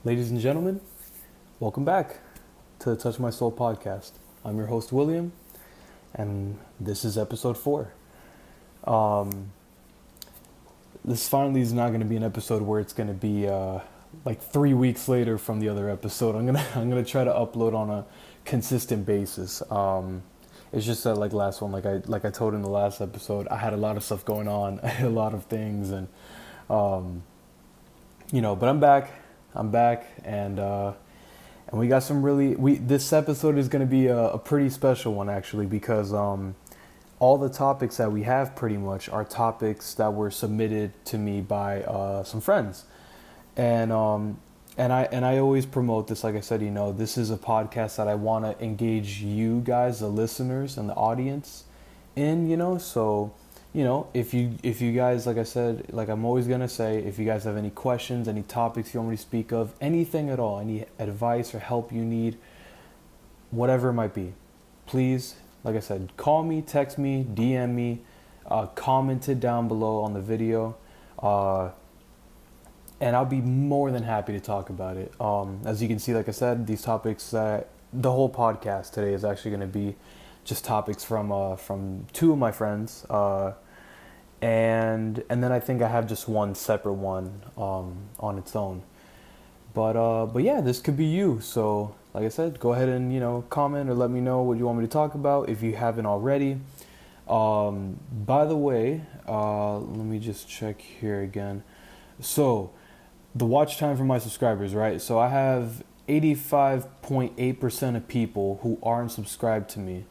Ladies and gentlemen, welcome back to the Touch My Soul podcast. I'm your host, William, and this is episode 4. This finally is not going to be an episode where it's going to be like 3 weeks later from the other episode. I'm gonna try to upload on a consistent basis. It's just that like last one, like I told in the last episode, I had a lot of stuff going on. I had a lot of things, and but I'm back. And we got some this episode is going to be a pretty special one, actually, because all the topics that we have pretty much are topics that were submitted to me by some friends. And I always promote this, like I said, this is a podcast that I want to engage you guys, the listeners and the audience in, so if you guys, like I said, like I'm always going to say, if you guys have any questions, any topics you want me to speak of, anything at all, any advice or help you need, whatever it might be, please, like I said, call me, text me, DM me, comment it down below on the video, and I'll be more than happy to talk about it. As you can see, like I said, these topics, the whole podcast today is actually going to be just topics from two of my friends, and then I think I have just one separate one on its own. But yeah, this could be you. So like I said, go ahead and comment or let me know what you want me to talk about if you haven't already. By the way, let me just check here again. So the watch time for my subscribers, right? So I have 85.8% of people who aren't subscribed to me.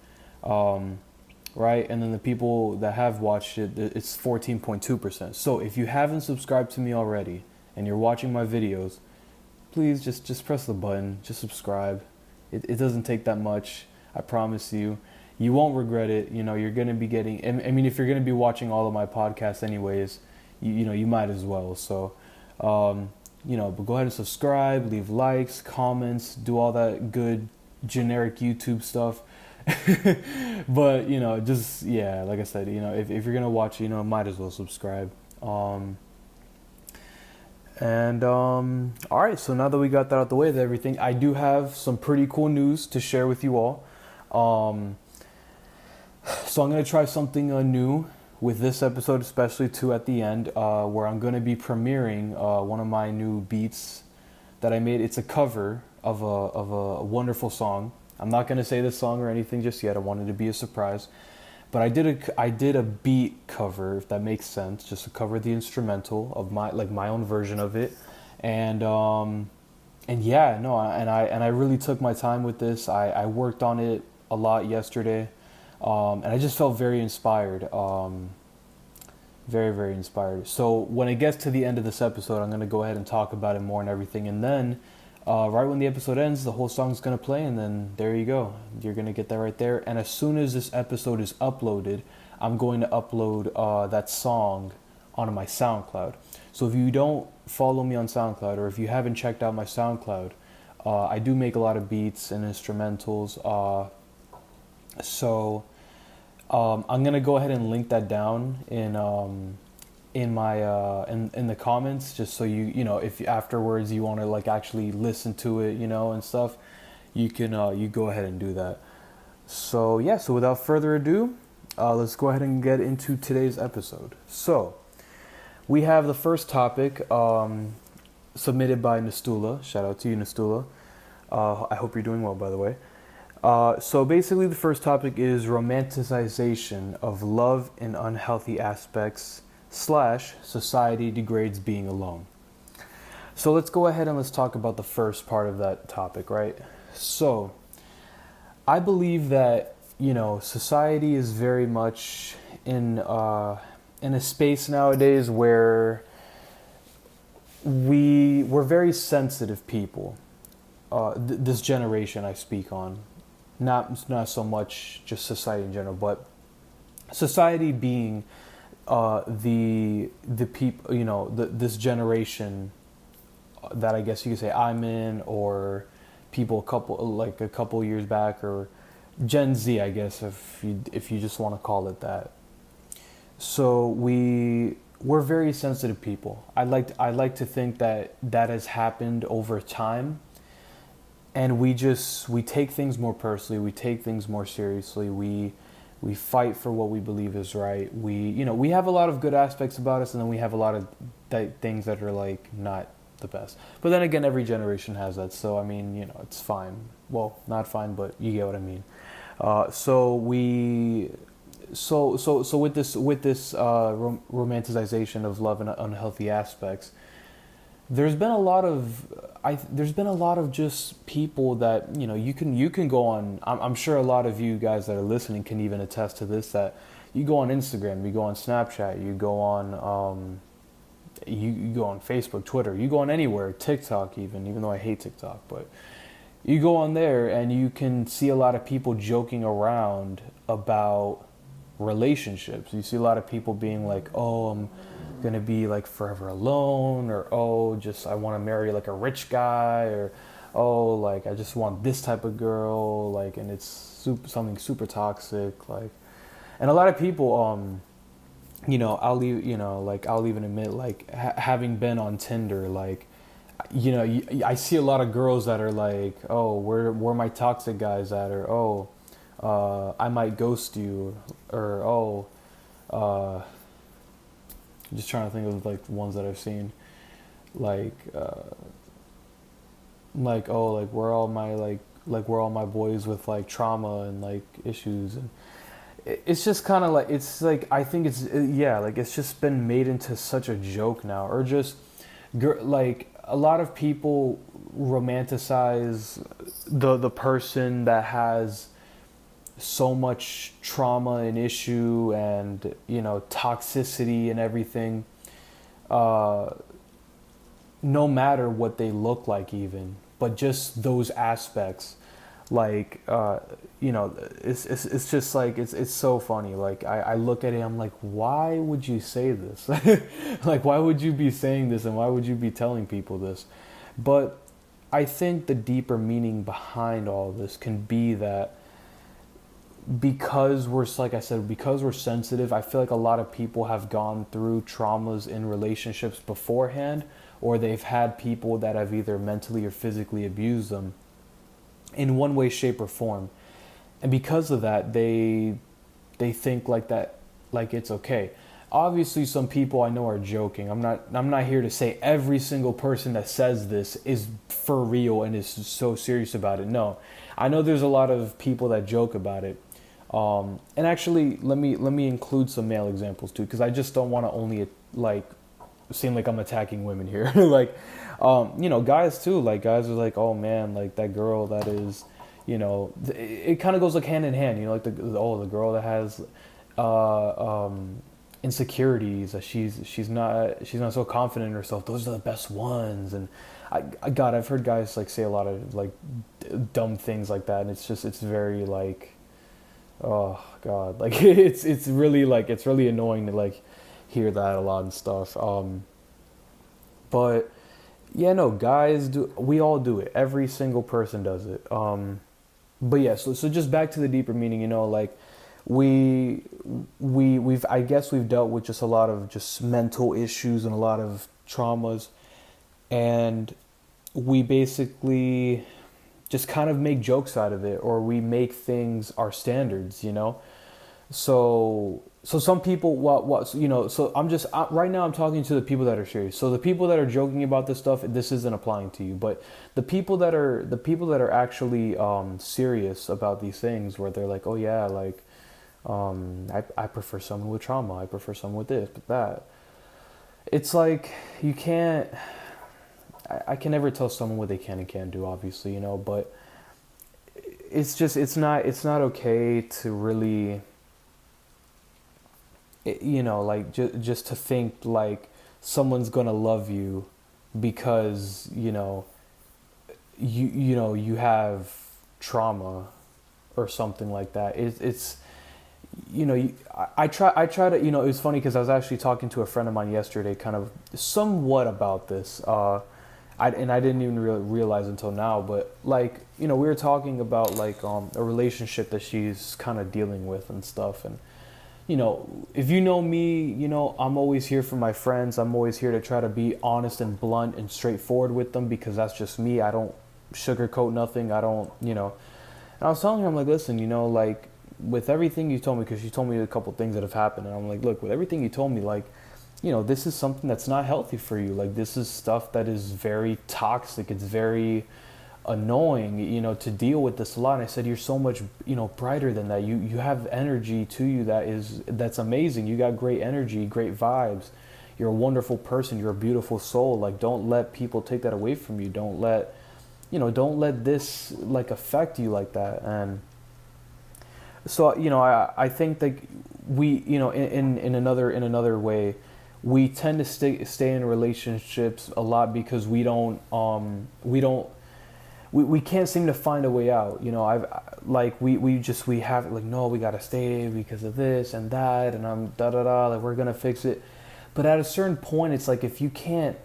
Right, and then the people that have watched it, it's 14.2%. So if you haven't subscribed to me already and you're watching my videos, please just press the button, just subscribe. It doesn't take that much, I promise you. You won't regret it. You're going to be getting, I mean, if you're going to be watching all of my podcasts anyways, you might as well. So, but go ahead and subscribe, leave likes, comments, do all that good generic YouTube stuff. But like I said, if you're gonna watch, might as well subscribe. All right, so now that we got that out the way, everything, I do have some pretty cool news to share with you all. So I'm gonna try something new with this episode, especially too at the end, where I'm gonna be premiering one of my new beats that I made. It's a cover of a wonderful song. I'm not going to say the song or anything just yet. I wanted to be a surprise. But I did a beat cover, if that makes sense, just to cover the instrumental of my own version of it. And yeah, no, and I really took my time with this. I worked on it a lot yesterday. And I just felt very inspired. Very, very inspired. So when it gets to the end of this episode, I'm going to go ahead and talk about it more and everything. And then right when the episode ends, the whole song's going to play, and then there you go. You're going to get that right there. And as soon as this episode is uploaded, I'm going to upload that song onto my SoundCloud. So if you don't follow me on SoundCloud, or if you haven't checked out my SoundCloud, I do make a lot of beats and instrumentals. So I'm going to go ahead and link that down in my in the comments, just so if afterwards you want to like actually listen to it, and stuff, you can you go ahead and do that. So yeah, so without further ado, let's go ahead and get into today's episode. So we have the first topic submitted by Nastula. Shout out to you, Nastula. I hope you're doing well, by the way. So basically the first topic is romanticization of love in unhealthy aspects / society degrades being alone. So let's go ahead and let's talk about the first part of that topic, right? So I believe that, society is very much in a space nowadays where we're very sensitive people. This generation I speak on, not so much just society in general, but society being the people, this generation that I guess you could say I'm in, or people a couple years back, or Gen Z, I guess, if you just want to call it that. So we're very sensitive people. I like to think that that has happened over time, and we take things more personally. We take things more seriously. We fight for what we believe is right. We have a lot of good aspects about us, and then we have a lot of things that are like not the best. But then again, every generation has that. So I mean, it's fine. Well, not fine, but you get what I mean. So we so with this romanticization of love and unhealthy aspects, there's been a lot of there's been a lot of just people that you can go on. I'm sure a lot of you guys that are listening can even attest to this, that you go on Instagram, you go on Snapchat, you go on you go on Facebook, Twitter, you go on anywhere, TikTok, even though I hate TikTok, but you go on there and you can see a lot of people joking around about relationships. You see a lot of people being like, "Oh, I'm gonna be like forever alone," or "Oh, just I want to marry like a rich guy," or "Oh, like I just want this type of girl," like, and it's something super toxic, like. And a lot of people, I'll even admit, like, having been on Tinder, like, I see a lot of girls that are like, "Oh, where my toxic guys at?" Or, "Oh, I might ghost you," or, "Oh, uh, just trying to think of like ones that I've seen, like, oh, like where all my boys with like trauma and like issues." And it's just kind of like, it's like, I think yeah, like it's just been made into such a joke now, or just like a lot of people romanticize the person that has so much trauma and issue and toxicity and everything, no matter what they look like, even, but just those aspects, like, it's just like, it's so funny. Like, I look at it, I'm like, why would you say this? Like, why would you be saying this, and why would you be telling people this? But I think the deeper meaning behind all this can be that, because we're, like I said, because we're sensitive, I feel like a lot of people have gone through traumas in relationships beforehand, or they've had people that have either mentally or physically abused them in one way, shape, or form. And because of that, they think like that, like it's okay. Obviously, some people I know are joking. I'm not here to say every single person that says this is for real and is so serious about it. No, I know there's a lot of people that joke about it. And actually, let me include some male examples too, because I just don't want to only like seem like I'm attacking women here. Like, guys too. Like, guys are like, "Oh man, like that girl that is," it kind of goes like hand in hand. Like the girl that has insecurities, that she's not so confident in herself. Those are the best ones. And I've heard guys like say a lot of like dumb things like that, and it's very like, oh god, like it's really like, it's really annoying to like hear that a lot and stuff. But yeah, no, guys we all do it. Every single person does it. But yeah, so just back to the deeper meaning, like we've I guess we've dealt with just a lot of just mental issues and a lot of traumas, and we basically just kind of make jokes out of it, or we make things our standards. So some people, so right now I'm talking to the people that are serious. So the people that are joking about this stuff, this isn't applying to you. But the people that are actually serious about these things, where they're like, "Oh yeah, like I prefer someone with trauma. I prefer someone with this, but that." It's like, you can't. I can never tell someone what they can and can't do, obviously, but it's not okay to really, like, just to think like someone's gonna love you because you have trauma or something like that. I try to, it was funny because I was actually talking to a friend of mine yesterday, kind of somewhat about this. I didn't even realize until now, but like, we were talking about like a relationship that she's kind of dealing with and stuff, and if you know me, I'm always here for my friends. I'm always here to try to be honest and blunt and straightforward with them because that's just me. I don't sugarcoat nothing. I don't, And I was telling her, I'm like, listen, like with everything you told me, because you told me a couple things that have happened, and I'm like, look, with everything you told me, like, this is something that's not healthy for you. Like, this is stuff that is very toxic. It's very annoying, to deal with this a lot. And I said, you're so much, brighter than that. You have energy to you that's amazing. You got great energy, great vibes. You're a wonderful person. You're a beautiful soul. Like, don't let people take that away from you. Don't let this like affect you like that. And so, I think that we, in another way, we tend to stay in relationships a lot because we can't seem to find a way out. I've like we have like, no, we gotta stay because of this and that, and I'm like, we're gonna fix it. But at a certain point, it's like, if you can't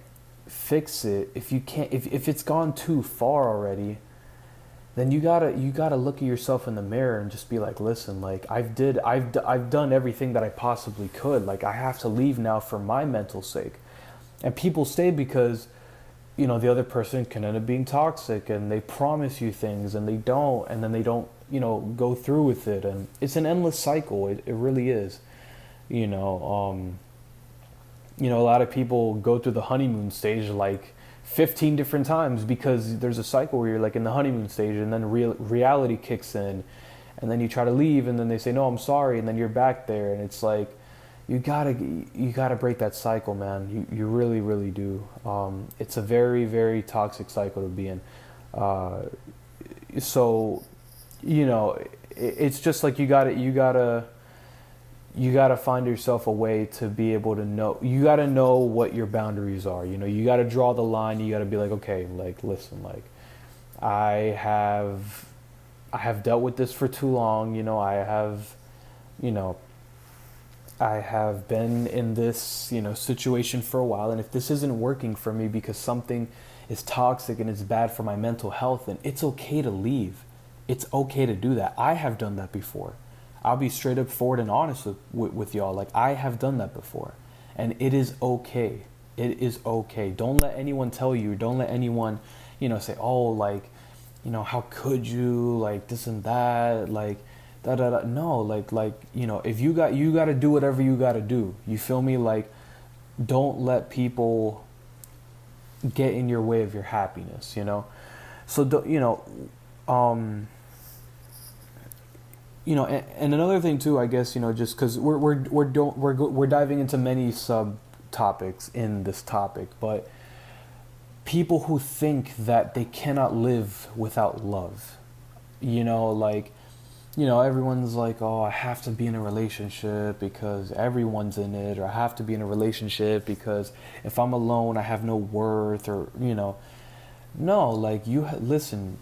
fix it, if it's gone too far already, then you gotta look at yourself in the mirror and just be like, listen, like I've done everything that I possibly could. Like, I have to leave now for my mental sake. And people stay because the other person can end up being toxic, and they promise you things and they don't, and then they don't go through with it, and it's an endless cycle. It really is. A lot of people go through the honeymoon stage like 15 different times because there's a cycle where you're like in the honeymoon stage, and then reality kicks in, and then you try to leave, and then they say, no, I'm sorry, and then you're back there, and it's like, you gotta break that cycle, man. You really, really do. It's a very, very toxic cycle to be in. So, it's just like you gotta find yourself a way to be able to know. You gotta know what your boundaries are. You gotta draw the line. You gotta be like, okay, like, listen, like, I have dealt with this for too long. I have been in this, situation for a while, and if this isn't working for me because something is toxic and it's bad for my mental health, then it's okay to leave. It's okay to do that. I have done that before. I'll be straight up forward and honest with y'all. Like, I have done that before, and it is okay. It is okay. Don't let anyone tell you. Don't let anyone, say, oh, like, how could you, like, this and that, like, da da da. No, like, if you got to do whatever you got to do. You feel me? Like, don't let people get in your way of your happiness. So and another thing too, I guess, just because we're diving into many subtopics in this topic, but people who think that they cannot live without love, like. Everyone's like, oh, I have to be in a relationship because everyone's in it, or I have to be in a relationship because if I'm alone, I have no worth, or, no, like, listen,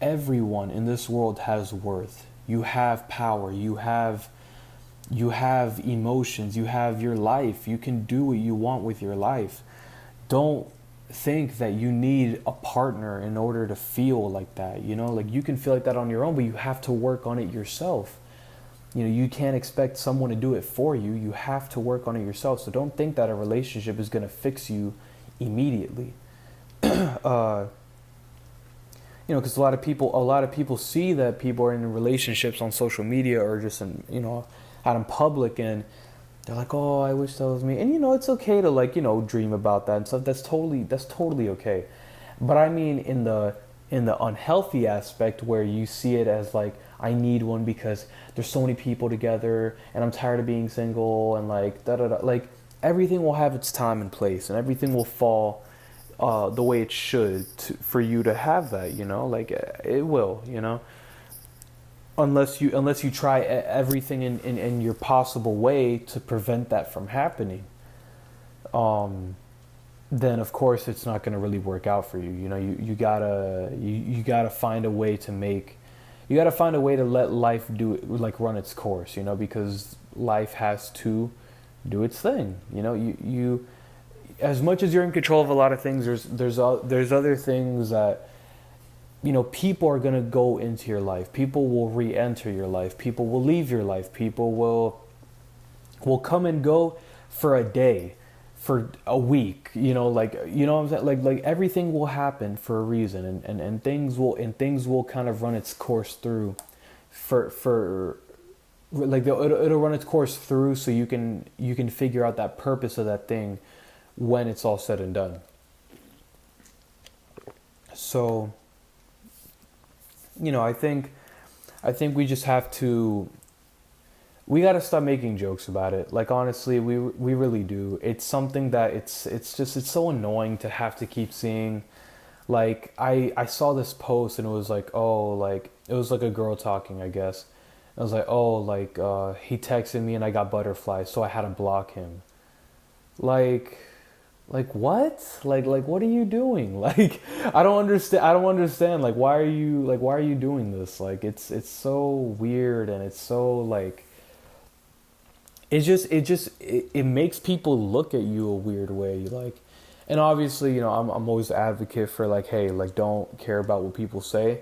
everyone in this world has worth. You have power, you have emotions, you have your life, you can do what you want with your life. Don't think that you need a partner in order to feel like that. Like, you can feel like that on your own, but you have to work on it yourself. You can't expect someone to do it for you. You have to work on it yourself. So don't think that a relationship is going to fix you immediately. Because a lot of people see that people are in relationships on social media or just out in public, and they're like, oh, I wish that was me. And, it's okay to, like, dream about that and stuff. That's totally okay. But I mean, in the unhealthy aspect where you see it as like, I need one because there's so many people together and I'm tired of being single, and like, like, everything will have its time and place, and everything will fall the way it should for you to have that, like, it will, unless you try everything in your possible way to prevent that from happening, then of course it's not going to really work out for you. You gotta find a way to let life run its course, because life has to do its thing. You as much as you're in control of a lot of things, there's other things that, people are going to go into your life. People will re-enter your life. People will leave your life. People will, will come and go for a day, for a week, like, what I'm saying? Like everything will happen for a reason, and things will kind of run its course through for like it'll run its course through, so you can figure out that purpose of that thing when it's all said and done. So, I think we just have to, we got to stop making jokes about it. Like, honestly, we really do. It's something that it's so annoying to have to keep seeing. Like, I saw this post, and it was like, oh, like, it was like a girl talking, I guess. I was like, oh, like, he texted me and I got butterflies, so I had to block him. Like, what? Like what are you doing? Like, I don't understand. Like, why are you doing this? Like, it's so weird, and it's so like, it makes people look at you a weird way. Like, and obviously, I'm always an advocate for, like, hey, like, don't care about what people say.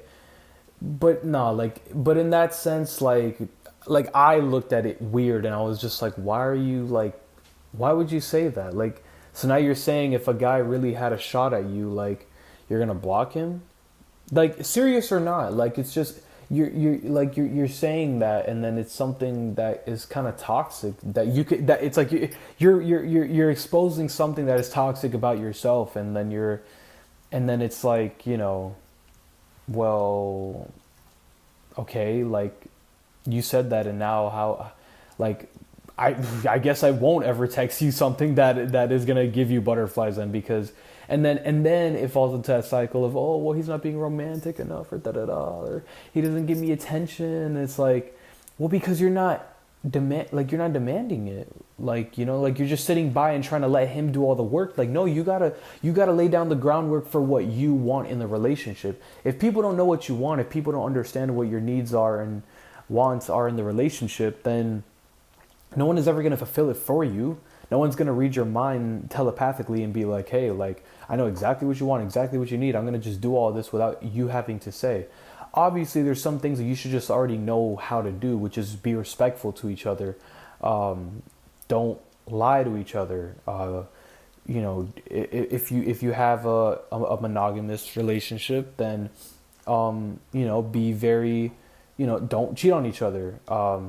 But no, like, but in that sense, like I looked at it weird, and I was just like, why are you like, why would you say that? Like, so now you're saying if a guy really had a shot at you, like, you're gonna block him? Like, serious or not? Like, it's just, you're saying that, and then it's something that is kind of toxic, that you could, that it's like you're exposing something that is toxic about yourself, and then it's like, well, okay, like, you said that, and now how, like, I I guess I won't ever text you something that is gonna give you butterflies then, because, and then it falls into that cycle of, oh, well, he's not being romantic enough, or da da da, or he doesn't give me attention. It's like, well, because you're not demanding it. Like, like, you're just sitting by and trying to let him do all the work. Like, no, you gotta lay down the groundwork for what you want in the relationship. If people don't know what you want, if people don't understand what your needs are and wants are in the relationship, then no one is ever going to fulfill it for you. No one's going to read your mind telepathically and be like, hey, like, I know exactly what you want, exactly what you need. I'm going to just do all this without you having to say. Obviously, there's some things that you should just already know how to do, which is be respectful to each other. Don't lie to each other. If you have a monogamous relationship, then be very, don't cheat on each other.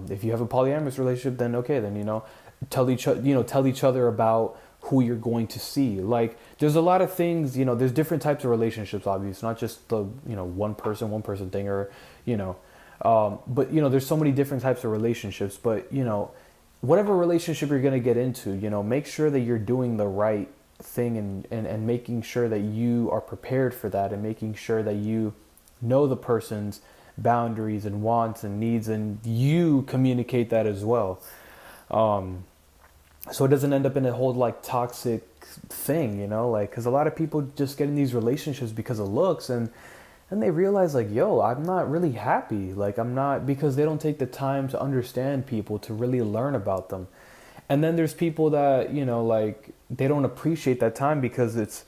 If you have a polyamorous relationship, then okay, then, tell each other about who you're going to see. Like, there's a lot of things, there's different types of relationships, obviously, not just the, one person thing, or, but, there's so many different types of relationships. But, whatever relationship you're going to get into, make sure that you're doing the right thing, and making sure that you are prepared for that, and making sure that you know the person's boundaries and wants and needs, and you communicate that as well. So it doesn't end up in a whole, like, toxic thing, like, because a lot of people just get in these relationships because of looks, and they realize, like, yo, I'm not really happy. Like, I'm not, because they don't take the time to understand people, to really learn about them. And then there's people that, like, they don't appreciate that time, because it's,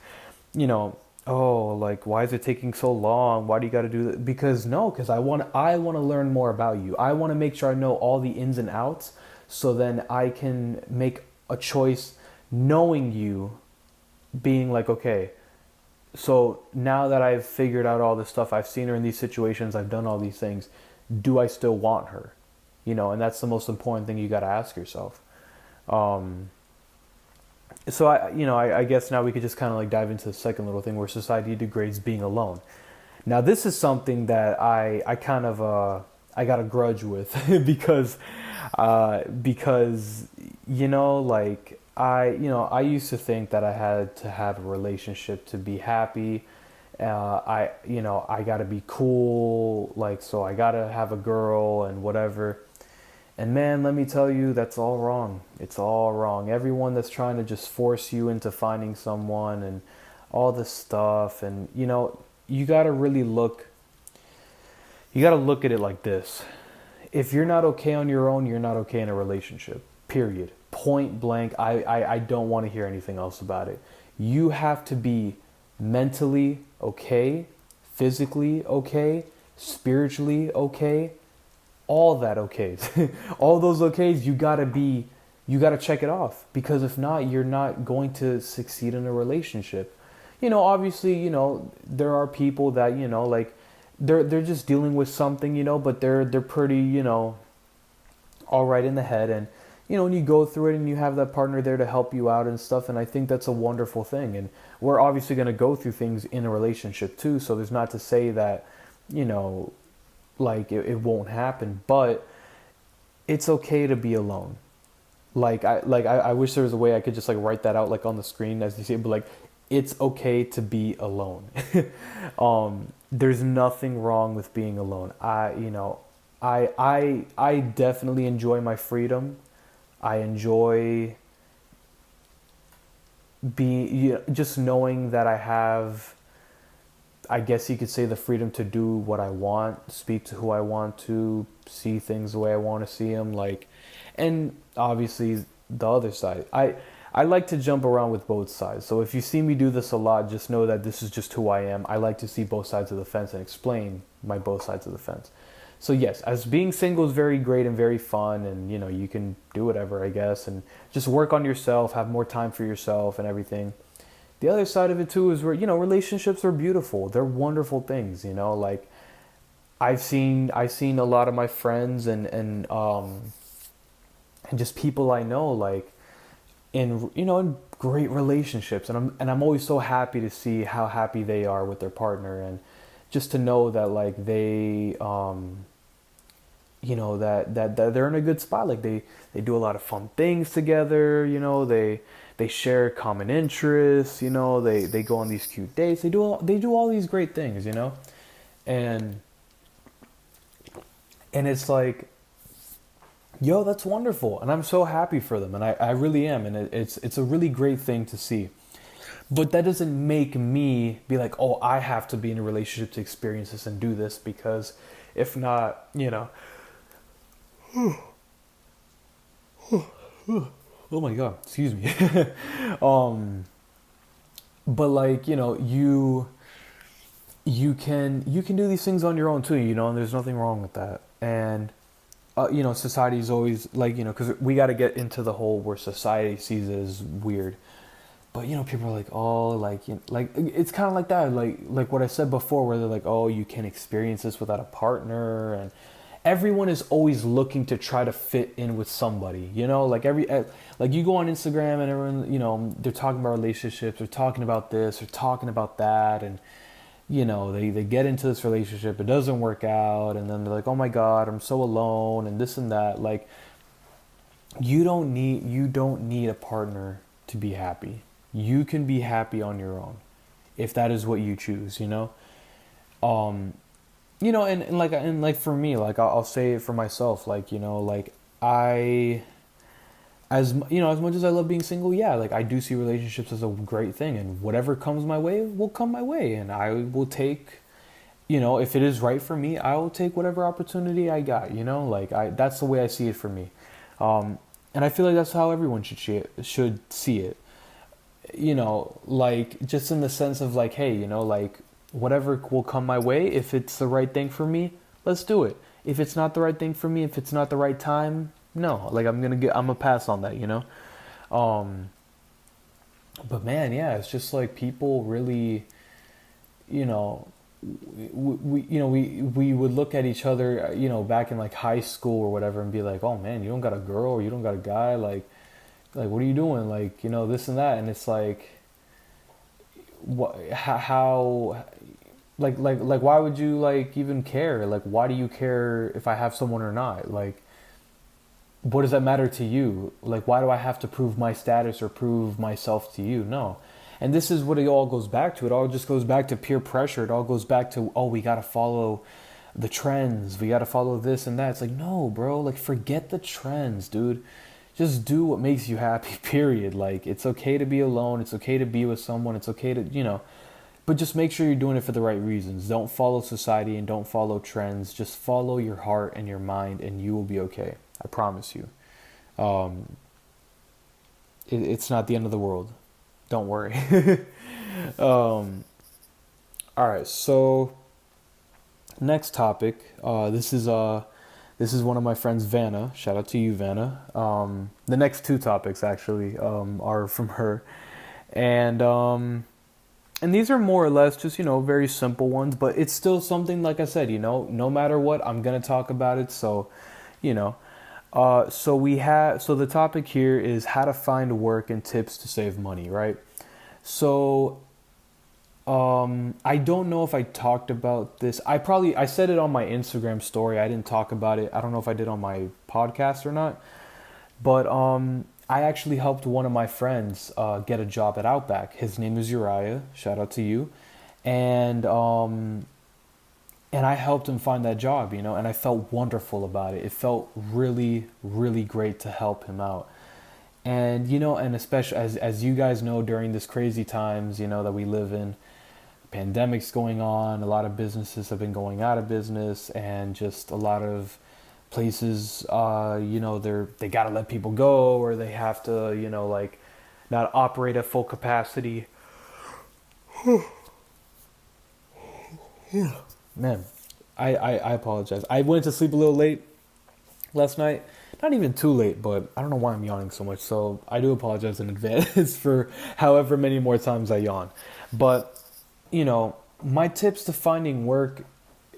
oh, like, why is it taking so long? Why do you got to do that? Because I want to learn more about you. I want to make sure I know all the ins and outs, so then I can make a choice knowing you, being like, okay, so now that I've figured out all this stuff, I've seen her in these situations, I've done all these things, do I still want her? And that's the most important thing you got to ask yourself. So I guess now we could just kind of, like, dive into the second little thing, where society degrades being alone. Now, this is something that I kind of I got a grudge with, because like, I used to think that I had to have a relationship to be happy. I got to be cool, like, so I got to have a girl and whatever. And man, let me tell you, that's all wrong. It's all wrong. Everyone that's trying to just force you into finding someone and all this stuff, and you got to really look at it like this. If you're not okay on your own, you're not okay in a relationship. Period. Point blank. I don't want to hear anything else about it. You have to be mentally okay, physically okay, spiritually okay, all that okays. All those okays, you got to check it off, because if not, you're not going to succeed in a relationship. Obviously, there are people that, like they're just dealing with something, but they're pretty, all right in the head, and when you go through it and you have that partner there to help you out and stuff, and I think that's a wonderful thing. And we're obviously going to go through things in a relationship too, so there's not to say that, like it won't happen, but it's okay to be alone. I wish there was a way I could just like write that out like on the screen as you see it, but like it's okay to be alone. There's nothing wrong with being alone. I definitely enjoy my freedom. I enjoy just knowing that I have, I guess you could say, the freedom to do what I want, speak to who I want to, see things the way I want to see them, like, and obviously the other side. I like to jump around with both sides. So if you see me do this a lot, just know that this is just who I am. I like to see both sides of the fence and explain my both sides of the fence. So yes, as being single is very great and very fun, and you can do whatever, I guess, and just work on yourself, have more time for yourself and everything. The other side of it too is where, relationships are beautiful. They're wonderful things, like I've seen a lot of my friends and just people I know, like in great relationships, and I'm always so happy to see how happy they are with their partner, and just to know that like they that they're in a good spot, like they do a lot of fun things together, they share common interests, they go on these cute dates, they do all these great things, and it's like, yo, that's wonderful, and I'm so happy for them, and I really am, and it's a really great thing to see. But that doesn't make me be like, oh, I have to be in a relationship to experience this and do this, because if not, oh my god, excuse me. But like, you can do these things on your own too, and there's nothing wrong with that. And society is always like, because we got to get into the whole where society sees it as weird. But people are like, oh, like, like it's kind of like that, like what I said before, where they're like, oh, you can't experience this without a partner, and everyone is always looking to try to fit in with somebody, like you go on Instagram and everyone, they're talking about relationships, they're talking about this, they're talking about that, and they get into this relationship, it doesn't work out, and then they're like, oh my god, I'm so alone, and this and that. Like, you don't need a partner to be happy. You can be happy on your own, if that is what you choose, and like for me, like I'll say it for myself, like, like as much as I love being single, yeah, like I do see relationships as a great thing, and whatever comes my way will come my way, and I will take, if it is right for me, I will take whatever opportunity I got, like that's the way I see it for me. And I feel like that's how everyone should see it, like just in the sense of like, hey, like whatever will come my way, if it's the right thing for me, let's do it. If it's not the right thing for me, if it's not the right time, no, like I'm gonna pass on that, but man, yeah, it's just like people really, we would look at each other, back in like high school or whatever, and be like, oh man, you don't got a girl, or you don't got a guy, like what are you doing, like, this and that, and it's like, what, how, like why would you like even care? Like, why do you care if I have someone or not? Like, what does that matter to you? Like, why do I have to prove my status or prove myself to you? No. And this is what it all goes back to. It all just goes back to peer pressure. It all goes back to, oh, we got to follow the trends. We got to follow this and that. It's like, no, bro, like forget the trends, dude. Just do what makes you happy, period. Like, it's okay to be alone. It's okay to be with someone. It's okay to, but just make sure you're doing it for the right reasons. Don't follow society and don't follow trends. Just follow your heart and your mind, and you will be okay. I promise you. It's not the end of the world. Don't worry. All right, so next topic. This is This is one of my friends, Vanna. Shout out to you, Vanna. The next two topics actually are from her, and and these are more or less just very simple ones, but it's still something. Like I said, no matter what, I'm gonna talk about it. So, you know, so the topic here is how to find work and tips to save money, right? So I don't know if I talked about this. I said it on my Instagram story. I didn't talk about it. I don't know if I did on my podcast or not. But I actually helped one of my friends get a job at Outback. His name is Uriah. Shout out to you. And I helped him find that job, and I felt wonderful about it. It felt really, really great to help him out. And and especially as you guys know, during this crazy times, that we live in, pandemics going on, a lot of businesses have been going out of business, and just a lot of places, they got to let people go, or they have to, like, not operate at full capacity. Man, I apologize. I went to sleep a little late last night. Not even too late, but I don't know why I'm yawning so much. So I do apologize in advance for however many more times I yawn. But, my tips to finding work,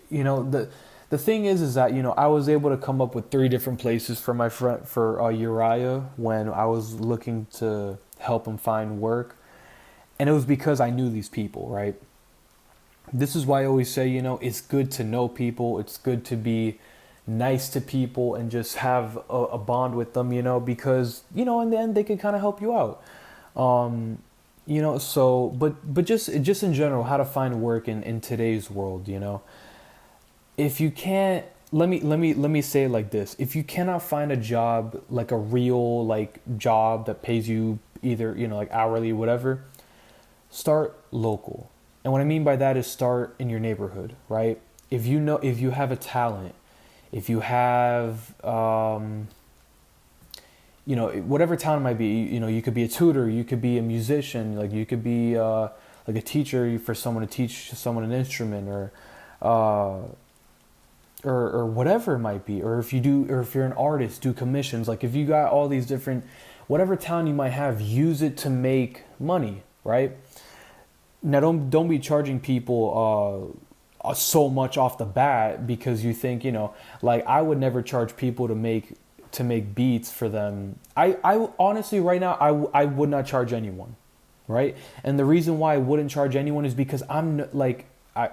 the thing is that, I was able to come up with 3 different places for my friend, for Uriah, when I was looking to help him find work. And it was because I knew these people, right? This is why I always say, it's good to know people. It's good to be nice to people and just have a bond with them, because, in the end, they can kind of help you out. But just in general, how to find work in today's world, if you can't, let me say it like this. If you cannot find a job, like a real, like, job that pays you either, like hourly, whatever, start local. And what I mean by that is start in your neighborhood, right? If you have a talent, if you have, whatever talent it might be, you could be a tutor, you could be a musician, like you could be like a teacher for someone to teach someone an instrument, or whatever it might be, or if you're an artist, do commissions. Like if you got all these different, whatever talent you might have, use it to make money, right? Now don't be charging people so much off the bat, because you think, like I would never charge people to make beats for them. I honestly right now I would not charge anyone, right? And the reason why I wouldn't charge anyone is because I'm like I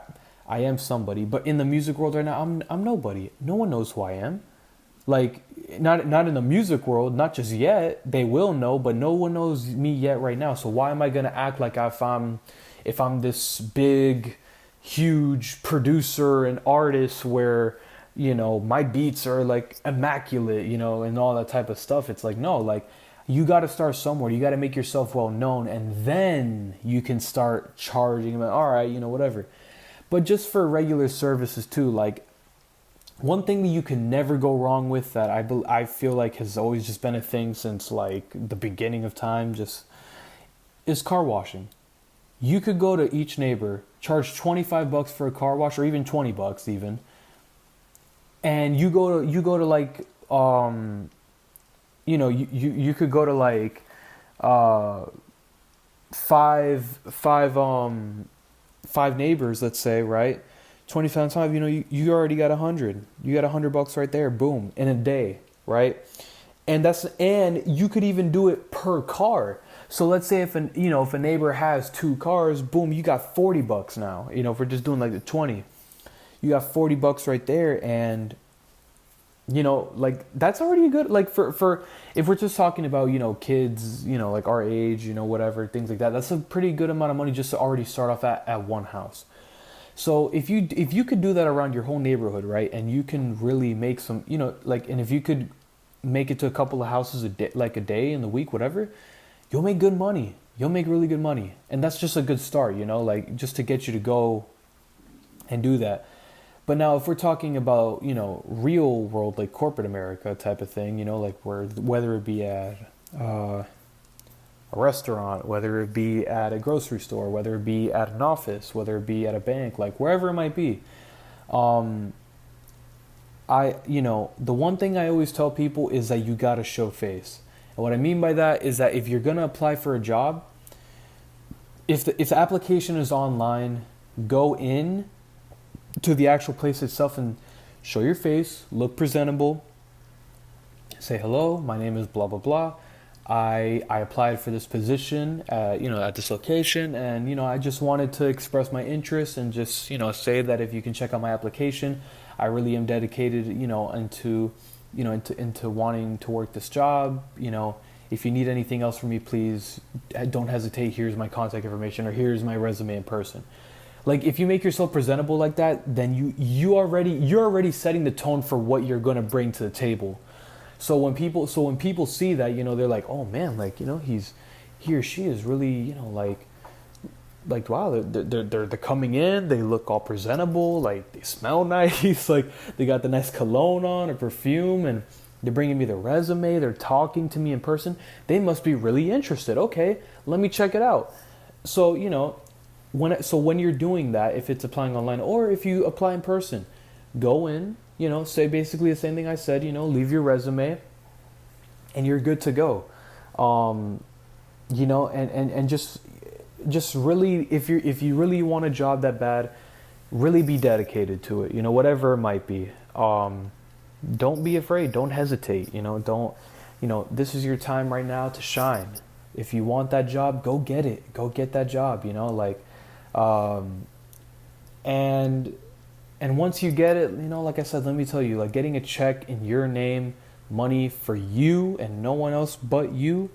am somebody, but in the music world right now I'm nobody. No one knows who I am. Like not in the music world, not just yet. They will know, but no one knows me yet right now. So why am I gonna act like if I'm this big, huge producer and artist where, my beats are like immaculate, and all that type of stuff? It's like, no, like you got to start somewhere. You got to make yourself well known, and then you can start charging them. All right, whatever. But just for regular services too, like one thing that you can never go wrong with, that I feel like has always just been a thing since like the beginning of time, just is car washing. You could go to each neighbor, charge $25 for a car wash, or even $20 even. And you go to like, you could go to like, five neighbors, let's say, right? 25 times, you already got 100. You got $100 right there, boom, in a day, right? And you could even do it per car. So let's say if a neighbor has 2 cars, boom, you got $40 now. If we're just doing like the 20, you got $40 right there, and like that's already a good, like for if we're just talking about kids, like our age, whatever, things like that. That's a pretty good amount of money just to already start off at one house. So if you could do that around your whole neighborhood, right, and you can really make some, like, and if you could make it to a couple of houses a day in the week, whatever, you'll make good money. You'll make really good money. And that's just a good start, like just to get you to go and do that. But now if we're talking about, real world, like corporate America type of thing, like whether it be at a restaurant, whether it be at a grocery store, whether it be at an office, whether it be at a bank, like wherever it might be, the one thing I always tell people is that you gotta show face. And what I mean by that is that if you're gonna apply for a job, if the application is online, go in to the actual place itself and show your face, look presentable, say hello, my name is blah blah blah. I applied for this position, at this location, and I just wanted to express my interest and just say that if you can check out my application, I really am dedicated, into wanting to work this job. If you need anything else from me, please don't hesitate. Here's my contact information, or here's my resume in person. Like, if you make yourself presentable like that, then you're already setting the tone for what you're gonna bring to the table. So when people see that, they're like, oh man, like, he or she is really, like wow, they're coming in, they look all presentable, like they smell nice, like they got the nice cologne on or perfume, and they're bringing me their resume, they're talking to me in person. They must be really interested. Okay, let me check it out. So when you're doing that, if it's applying online or if you apply in person, go in, say basically the same thing I said, leave your resume and you're good to go. And just really, if you really want a job that bad, really be dedicated to it, whatever it might be. Don't be afraid, don't hesitate, this is your time right now to shine. If you want that job, go get it, go get that job, and once you get it, like I said, let me tell you, like getting a check in your name, money for you and no one else but you,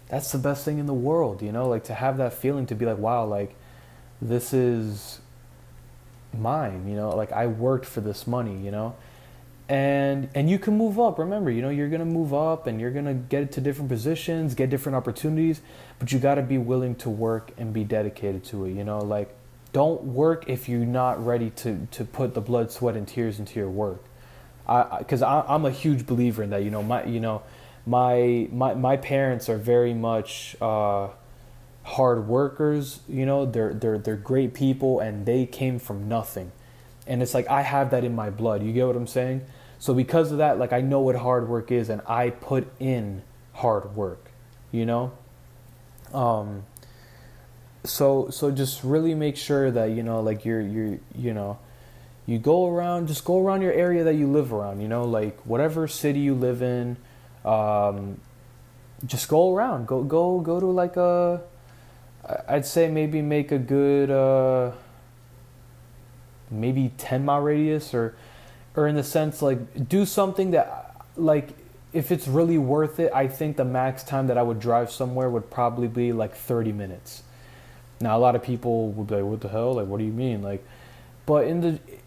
that's the best thing in the world, like to have that feeling, to be like, wow, like this is mine, like I worked for this money, and you can move up. Remember, you're going to move up and you're going to get to different positions, get different opportunities, but you got to be willing to work and be dedicated to it, like don't work if you're not ready to put the blood, sweat, and tears into your work. Because I'm a huge believer in that. My parents are very much hard workers. They're great people, and they came from nothing. And it's like I have that in my blood. You get what I'm saying? So because of that, like I know what hard work is, and I put in hard work. So just really make sure that like you go around your area that you live around, like whatever city you live in, just go around, go to like I'd say maybe make a good maybe 10-mile radius, or in the sense, like do something that, like, if it's really worth it, I think the max time that I would drive somewhere would probably be like 30 minutes. Now, a lot of people would be like, what the hell? Like, what do you mean? Like, but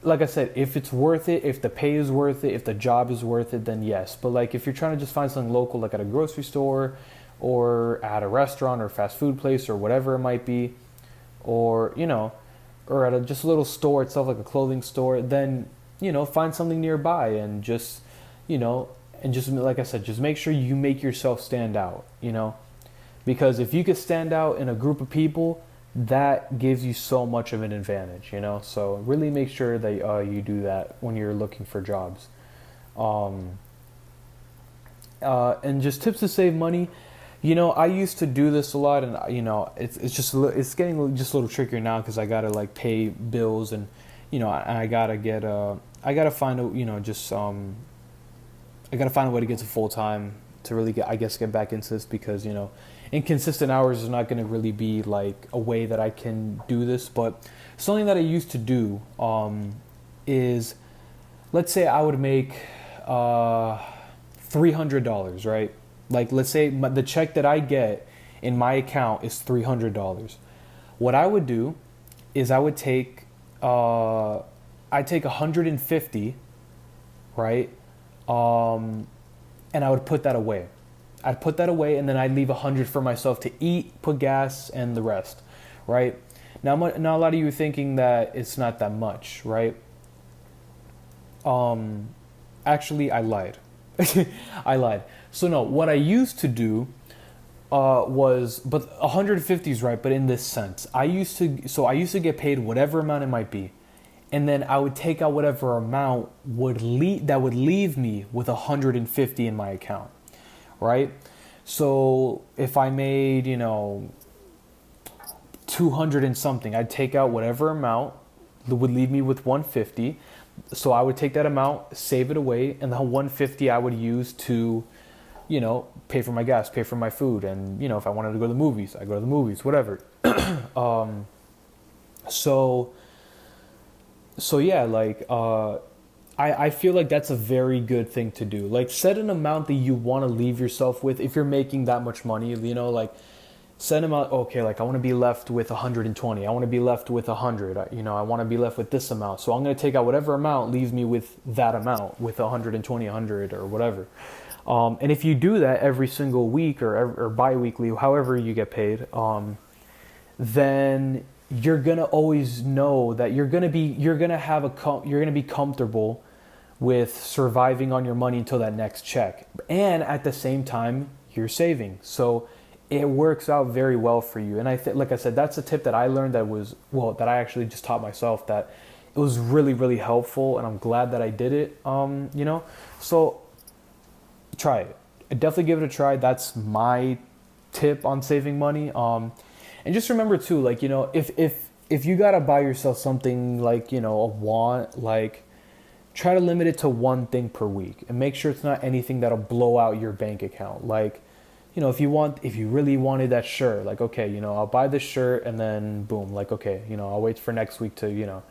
like I said, if it's worth it, if the pay is worth it, if the job is worth it, then yes. But like, if you're trying to just find something local, like at a grocery store or at a restaurant or fast food place or whatever it might be, or, or at just a little store itself, like a clothing store, then, find something nearby and just, and just, like I said, just make sure you make yourself stand out, because if you could stand out in a group of people, that gives you so much of an advantage, so really make sure that you do that when you're looking for jobs. And just tips to save money. I used to do this a lot, and it's getting just a little trickier now because I gotta like pay bills, and I gotta get I gotta find a I gotta find a way to get to full time to really get back into this, because inconsistent hours is not going to really be like a way that I can do this. But something that I used to do is, let's say I would make $300, right? Like, let's say the check that I get in my account is $300. What I would do is I take 150, right? And I would put that away. I'd put that away, and then I'd leave 100 for myself to eat, put gas, and the rest, right? Now a lot of you are thinking that it's not that much, right? Actually, I lied. I lied. So no, what I used to do but 150 is right, but in this sense, I used to get paid whatever amount it might be, and then I would take out whatever amount that would leave me with 150 in my account, right? So if I made, 200 and something, I'd take out whatever amount that would leave me with 150. So I would take that amount, save it away, and the 150 I would use to, pay for my gas, pay for my food, and if I wanted to go to the movies, I go to the movies, whatever. um, so yeah, like I feel like that's a very good thing to do. Like, set an amount that you want to leave yourself with. If you're making that much money, like set an amount. Okay, like I want to be left with 120. I want to be left with 100. I want to be left with this amount. So I'm going to take out whatever amount leaves me with that amount, with 120, 100, or whatever. And if you do that every single week or bi-weekly, however you get paid, then you're gonna always know that you're gonna be comfortable with surviving on your money until that next check, and at the same time you're saving. So it works out very well for you. And I think, like I said, that's a tip that I learned that I actually just taught myself, that it was really, really helpful, and I'm glad that I did it. So try it. Definitely give it a try. That's my tip on saving money. And just remember too, like, if you gotta buy yourself something, like, a want, like, try to limit it to one thing per week, and make sure it's not anything that'll blow out your bank account. Like, if you really wanted that shirt, like, okay, I'll buy this shirt, and then boom, like, okay, I'll wait for next week to,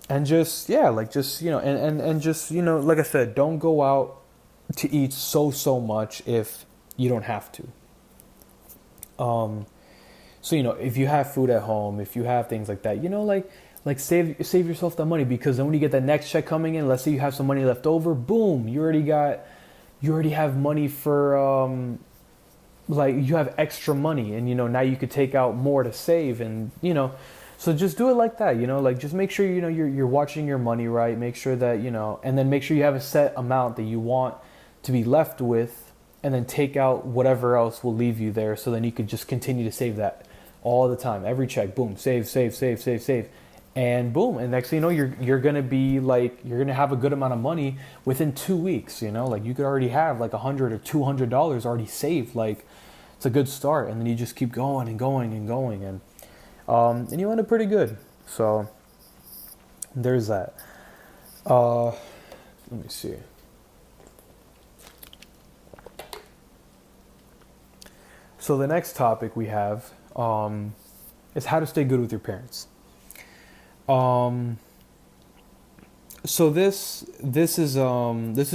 and just, yeah, like, just, and just, like I said, don't go out to eat so much if you don't have to. So, if you have food at home, if you have things like that, like save yourself that money, because then when you get that next check coming in, let's say you have some money left over, boom, you already have money for, like, you have extra money, and, now you could take out more to save, and, so just do it like that, like, just make sure, you're watching your money right, make sure that, and then make sure you have a set amount that you want to be left with, and then take out whatever else will leave you there, so then you could just continue to save that all the time. Every check, boom, save, and boom, and next thing you know, you're gonna be like, you're gonna have a good amount of money within 2 weeks. Like, you could already have like $100 or $200 already saved. Like, it's a good start, and then you just keep going and going and going, and you end up pretty good. So there's that. Let me see. So the next topic we have is how to stay good with your parents. So this is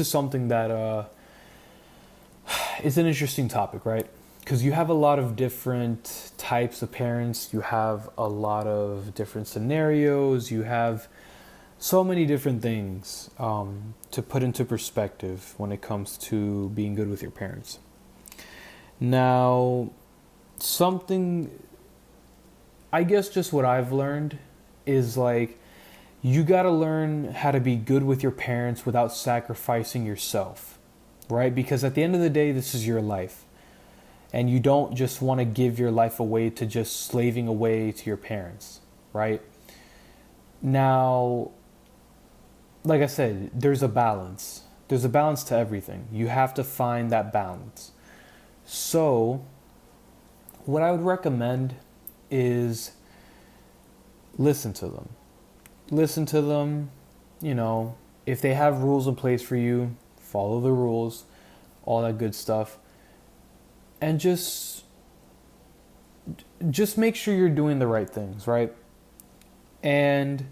something that is an interesting topic, right? Because you have a lot of different types of parents. You have a lot of different scenarios. You have so many different things to put into perspective when it comes to being good with your parents. Now, I guess just what I've learned is, like, you gotta learn how to be good with your parents without sacrificing yourself, right? Because at the end of the day, this is your life. And you don't just want to give your life away to just slaving away to your parents, right? Now, like I said, there's a balance. There's a balance to everything. You have to find that balance. So, what I would recommend is listen to them. Listen to them, if they have rules in place for you, follow the rules, all that good stuff. And just make sure you're doing the right things, right? And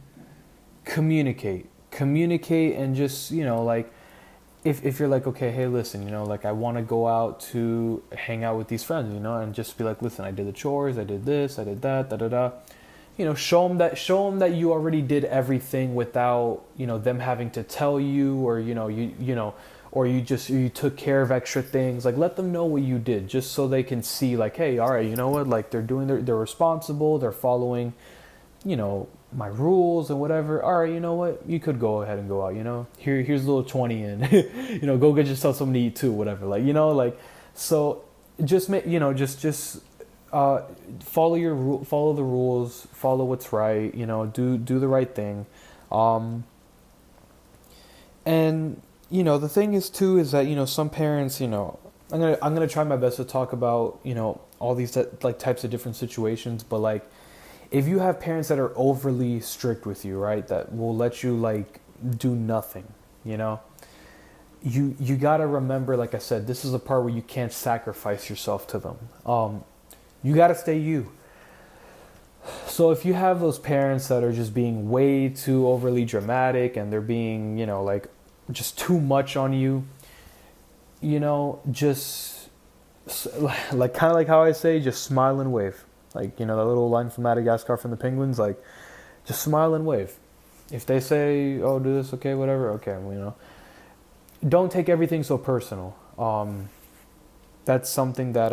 communicate, and just, like, if you're like, okay, hey, listen, like, I want to go out to hang out with these friends, and just be like, listen, I did the chores, I did this, I did that, da-da-da. Show them that you already did everything without, them having to tell you, or, or you took care of extra things. Like, let them know what you did, just so they can see, like, hey, all right, you know what, like, they're responsible, they're following, my rules and whatever. All right, you know what, you could go ahead and go out, here's a little 20 and, go get yourself something to eat too, whatever, like, like, so just make, just uh, follow the rules, follow what's right. Do the right thing. Um, and the thing is too is that some parents, I'm gonna try my best to talk about all these like types of different situations, but like if you have parents that are overly strict with you, right, that will let you like do nothing, you know, you gotta remember, like I said, this is a part where you can't sacrifice yourself to them. You gotta stay you. So if you have those parents that are just being way too overly dramatic and they're being, like just too much on you, just like kind of like how I say, just smile and wave. Like, that little line from Madagascar from the penguins, like just smile and wave. If they say, "Oh, do this," okay, whatever, okay, don't take everything so personal. That's something that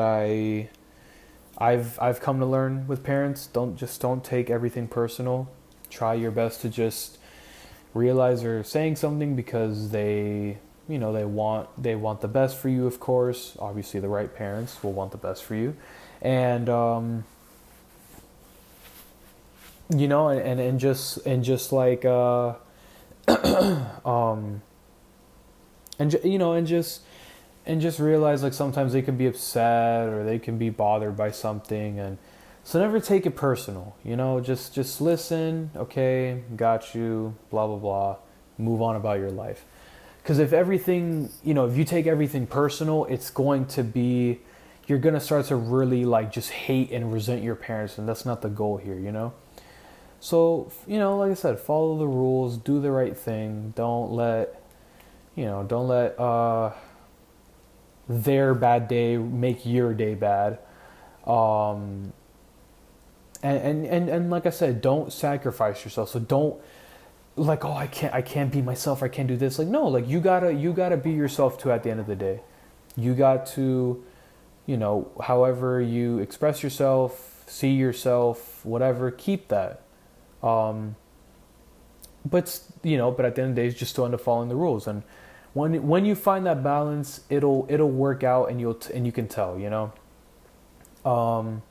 I've come to learn with parents. Don't take everything personal. Try your best to just realize they're saying something because they want the best for you. Of course, obviously the right parents will want the best for you, and and just like um and just realize, like, sometimes they can be upset or they can be bothered by something, and so never take it personal. Just listen. Okay, got you, blah blah blah, move on about your life. Because if you take everything personal, it's going to be, you're going to start to really like just hate and resent your parents, and that's not the goal here. So, like I said, follow the rules, do the right thing. Don't let their bad day make your day bad. Um, and like I said, don't sacrifice yourself. So don't, like, oh, I can't be myself. I can't do this. Like, no, like you gotta be yourself too. At the end of the day, you got to, however you express yourself, see yourself, whatever, keep that. Um, but at the end of the day, it's just still end up following the rules. And when you find that balance, it'll work out, and you can tell. Um,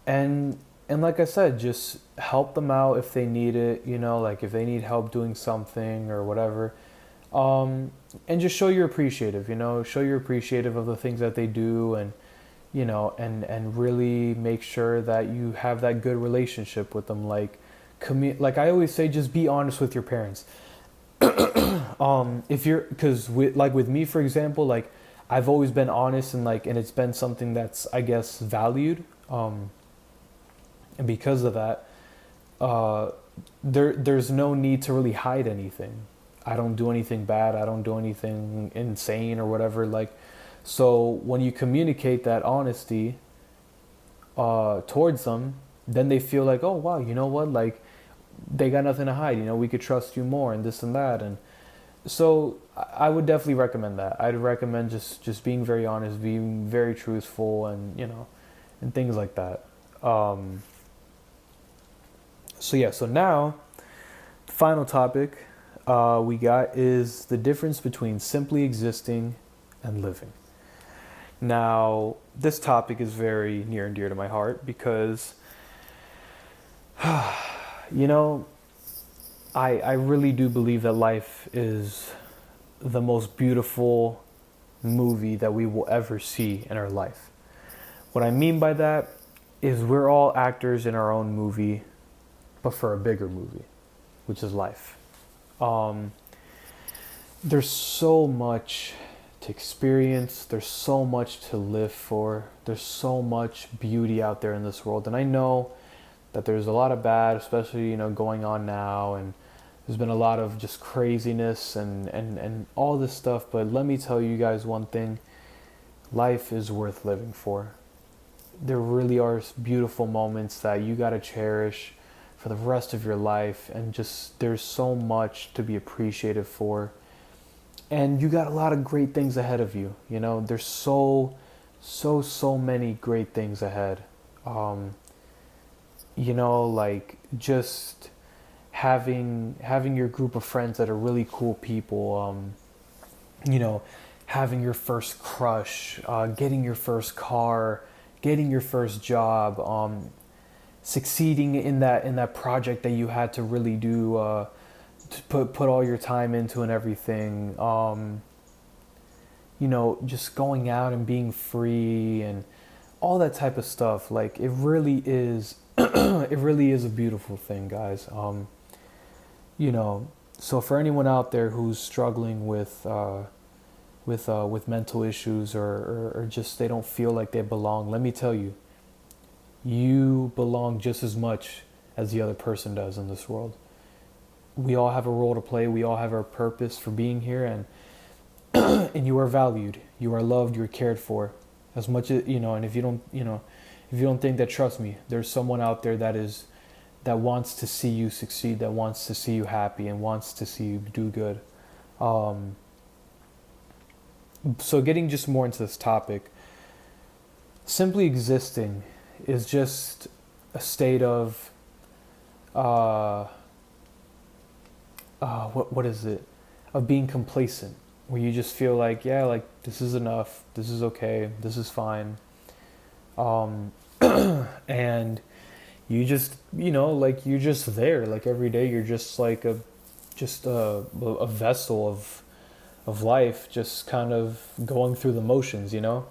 and like I said, just help them out if they need it. Like if they need help doing something or whatever. And just show you're appreciative. Show you're appreciative of the things that they do, and really make sure that you have that good relationship with them. Like I always say, just be honest with your parents. If you're, because with me, for example, like I've always been honest, and it's been something that's, I guess, valued. And because of that, uh, there's no need to really hide anything. I don't do anything bad. I don't do anything insane or whatever. Like, so when you communicate that honesty towards them, then they feel like, oh wow, you know what, like they got nothing to hide. We could trust you more, and this and that. And so I would definitely recommend that. I'd recommend just being very honest, being very truthful, and things like that. Um, so now, the final topic we got is the difference between simply existing and living. Now, this topic is very near and dear to my heart because, you know, I really do believe that life is the most beautiful movie that we will ever see in our life. What I mean by that is we're all actors in our own movie, but for a bigger movie, which is life. Um, there's so much to experience. There's so much to live for. There's so much beauty out there in this world. And I know that there's a lot of bad, especially, going on now. And there's been a lot of just craziness and all this stuff. But let me tell you guys one thing. Life is worth living for. There really are beautiful moments that you got to cherish for the rest of your life. And just, there's so much to be appreciative for. And you got a lot of great things ahead of you. There's so many great things ahead. Like just having your group of friends that are really cool people. You know, having your first crush, getting your first car, getting your first job, succeeding in that project that you had to really do, to put all your time into and everything. Just going out and being free and all that type of stuff. Like it really is, it really is a beautiful thing, guys. You know, so for anyone out there who's struggling with mental issues, or just they don't feel like they belong, let me tell you, you belong just as much as the other person does in this world. We all have a role to play. We all have our purpose for being here, and and you are valued. You are loved. You're cared for, as much as you know. And if you don't, if you don't think that, trust me, there's someone out there that wants to see you succeed, that wants to see you happy, and wants to see you do good. So getting just more into this topic, simply existing is just a state of what is it? Of being complacent, where you just feel like, yeah, like this is enough, this is okay, this is fine, and you just, like you're just there, like every day you're just like a vessel of life, just kind of going through the motions, and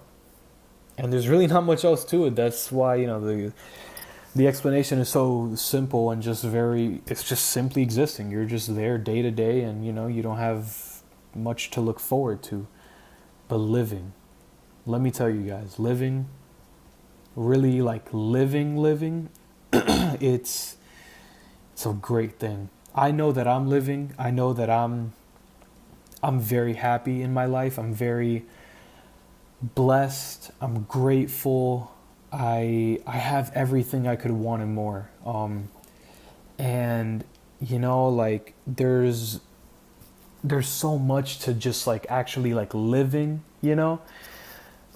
there's really not much else to it. That's why the explanation is so simple and just it's just simply existing. You're just there day to day, and you don't have much to look forward to. But living, let me tell you guys, living, really like living, it's a great thing. I know that I'm living. I know that I'm very happy in my life. I'm very blessed. I'm grateful. I have everything I could want and more. And like there's so much to just like actually like living,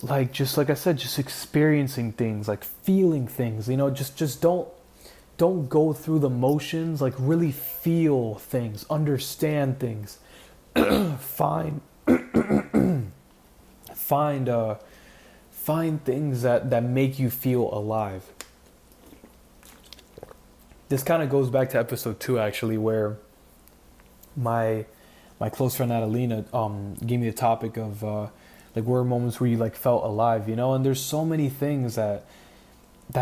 like just like I said, just experiencing things, like feeling things, just don't go through the motions, like really feel things, understand things. find find things that make you feel alive. This kind of goes back to episode 2, actually, where my close friend Adelina gave me a topic of like where moments where you like felt alive, and there's so many things that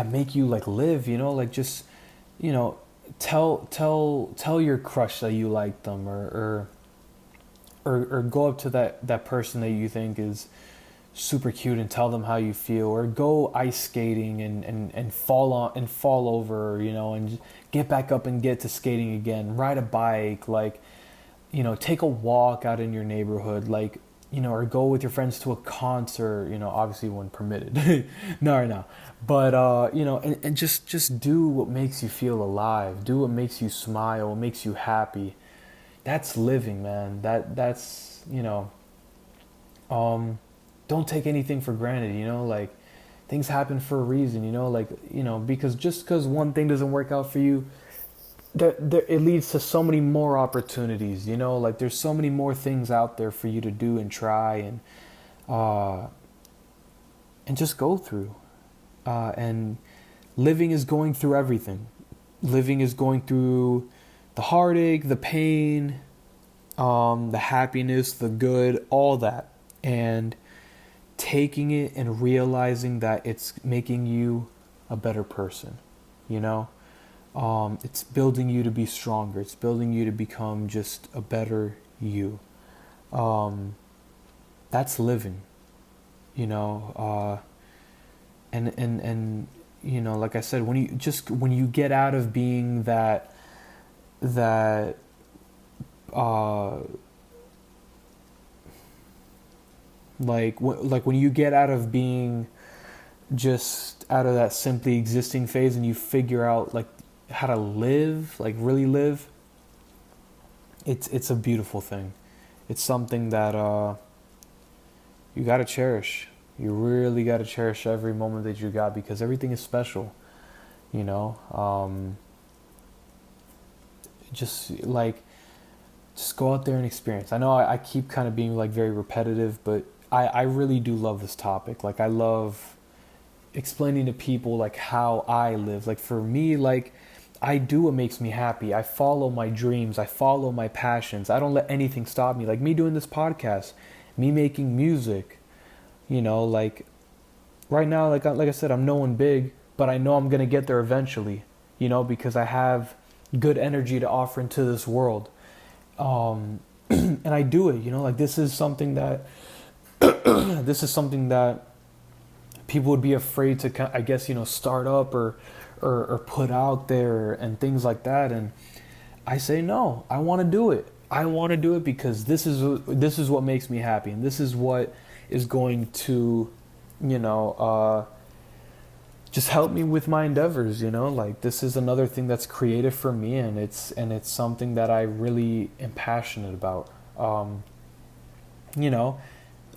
make you like live, like just tell your crush that you like them, or go up to that person that you think is super cute and tell them how you feel, or go ice skating and fall over, and get back up and get to skating again, ride a bike, like, take a walk out in your neighborhood, like, or go with your friends to a concert, obviously when permitted. No, right now. But, and just do what makes you feel alive. Do what makes you smile, what makes you happy. That's living, man. That's, don't take anything for granted, like things happen for a reason, like, because just because one thing doesn't work out for you, it leads to so many more opportunities, like there's so many more things out there for you to do and try and just go through. And living is going through everything. Living is going through the heartache, the pain, the happiness, the good, all that. And taking it and realizing that it's making you a better person, it's building you to be stronger. It's building you to become just a better you. That's living, and like I said, when you get out of being that like when you get out of being just out of that simply existing phase, and you figure out like how to live, like really live, it's a beautiful thing. It's something that you got to cherish. You really got to cherish every moment that you got, because everything is special, just like just go out there and experience. I know I keep kind of being like very repetitive, but I really do love this topic. Like I love explaining to people like how I live. Like for me, like I do what makes me happy. I follow my dreams. I follow my passions. I don't let anything stop me. Like me doing this podcast, me making music, like right now, like I said, I'm no one big, but I know I'm going to get there eventually, because I have good energy to offer into this world. And I do it, like this is something that this is something that people would be afraid to, I guess, start up or put out there and things like that. And I say, no, I want to do it. I want to do it because this is what makes me happy. And this is what is going to, just help me with my endeavors, like this is another thing that's creative for me. And it's something that I really am passionate about.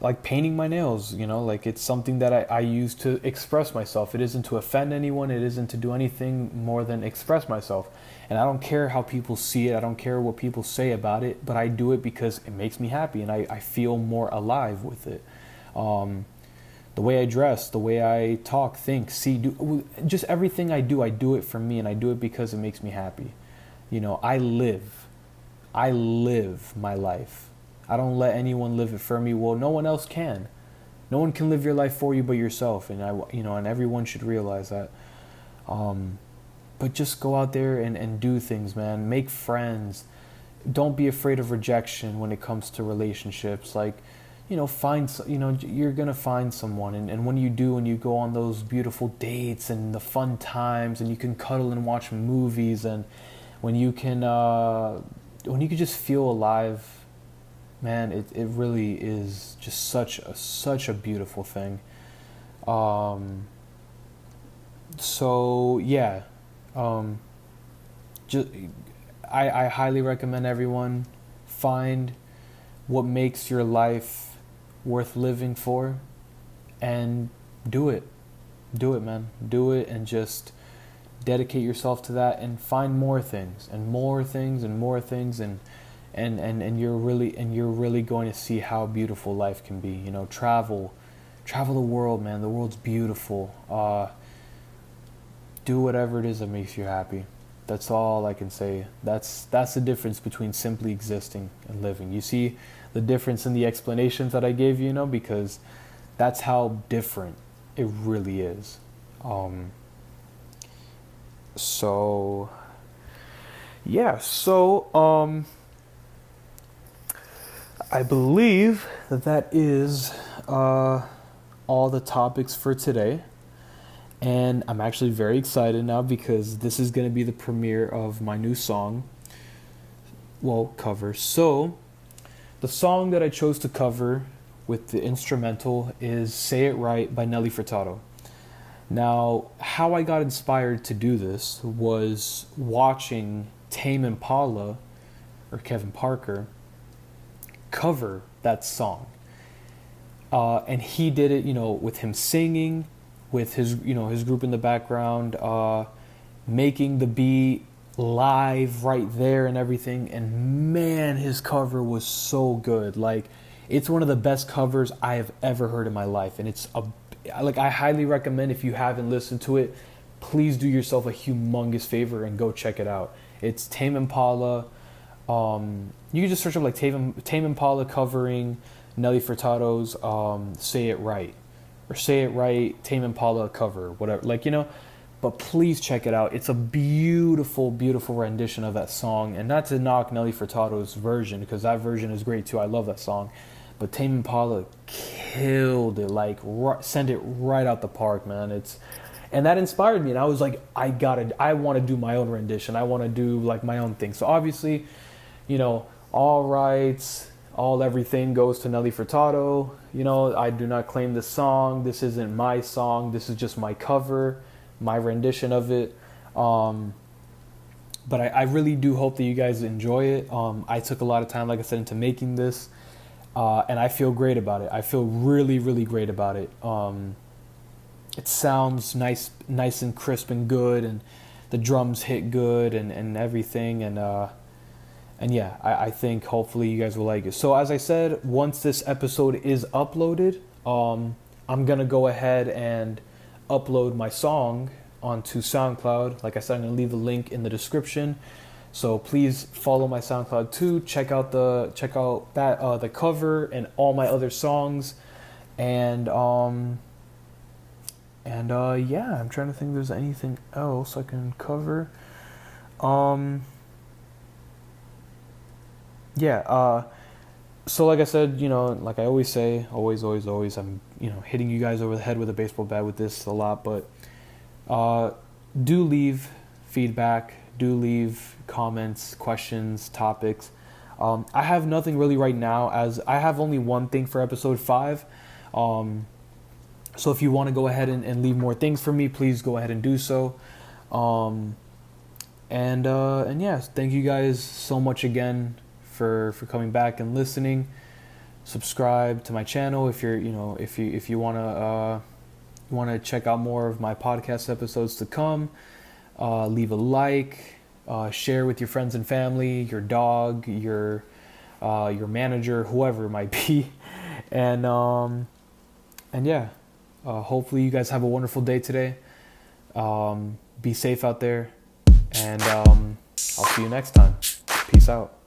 Like painting my nails, like it's something that I use to express myself. It isn't to offend anyone. It isn't to do anything more than express myself. And I don't care how people see it. I don't care what people say about it, but I do it because it makes me happy and I feel more alive with it. The way I dress, the way I talk, think, see, do, just everything I do it for me, and I do it because it makes me happy. I live my life. I don't let anyone live it for me. Well, no one else can. No one can live your life for you but yourself, and and everyone should realize that. But just go out there and do things, man. Make friends. Don't be afraid of rejection when it comes to relationships. Like, you're gonna find someone, and when you do, and you go on those beautiful dates and the fun times, and you can cuddle and watch movies, and when you can just feel alive. Man, it really is just such a beautiful thing. So yeah, just I highly recommend everyone find what makes your life worth living for, and do it, man, do it, and just dedicate yourself to that, and find more things and more things and more things and you're really going to see how beautiful life can be. Travel the world, man. The world's beautiful. Do whatever it is that makes you happy. That's all I can say. That's the difference between simply existing and living. You see the difference in the explanations that I gave you, because that's how different it really is. So yeah, I believe that is all the topics for today. And I'm actually very excited now because this is going to be the premiere of my new song. Well, cover. So, the song that I chose to cover with the instrumental is Say It Right by Nelly Furtado. Now, how I got inspired to do this was watching Tame Impala, or Kevin Parker, cover that song, and he did it, with him singing, with his group in the background, making the beat live right there and everything. And man, his cover was so good. Like, it's one of the best covers I have ever heard in my life, and I highly recommend, if you haven't listened to it, please do yourself a humongous favor and go check it out. It's Tame Impala. You can just search up like Tame Impala covering Nelly Furtado's Say It Right, or Say It Right Tame Impala cover, whatever, but please check it out. It's a beautiful, beautiful rendition of that song. And not to knock Nelly Furtado's version, because that version is great too. I love that song. But Tame Impala killed it, sent it right out the park, man. And that inspired me, and I was like, I want to do my own rendition. I want to do like my own thing. So obviously, all rights, everything goes to Nelly Furtado. I do not claim this song. This isn't my song. This is just my cover, my rendition of it. But I really do hope that you guys enjoy it. I took a lot of time, like I said, into making this, and I feel great about it. I feel really, really great about it. It sounds nice and crisp and good, and the drums hit good and everything, and yeah, I think hopefully you guys will like it. So as I said, once this episode is uploaded, I'm gonna go ahead and upload my song onto SoundCloud. Like I said, I'm gonna leave a link in the description. So please follow my SoundCloud too. Check out the cover and all my other songs. And yeah, I'm trying to think if there's anything else I can cover. Yeah, so like I said, like I always say, always, I'm, hitting you guys over the head with a baseball bat with this a lot, but do leave feedback, do leave comments, questions, topics. I have nothing really right now, as I have only one thing for episode 5. So if you want to go ahead and leave more things for me, please go ahead and do so. And yes, thank you guys so much again for coming back and listening. Subscribe to my channel if you're, if you want to check out more of my podcast episodes to come. Leave a like, share with your friends and family, your dog, your manager, whoever it might be. And yeah, hopefully you guys have a wonderful day today. Be safe out there, and I'll see you next time. Peace out.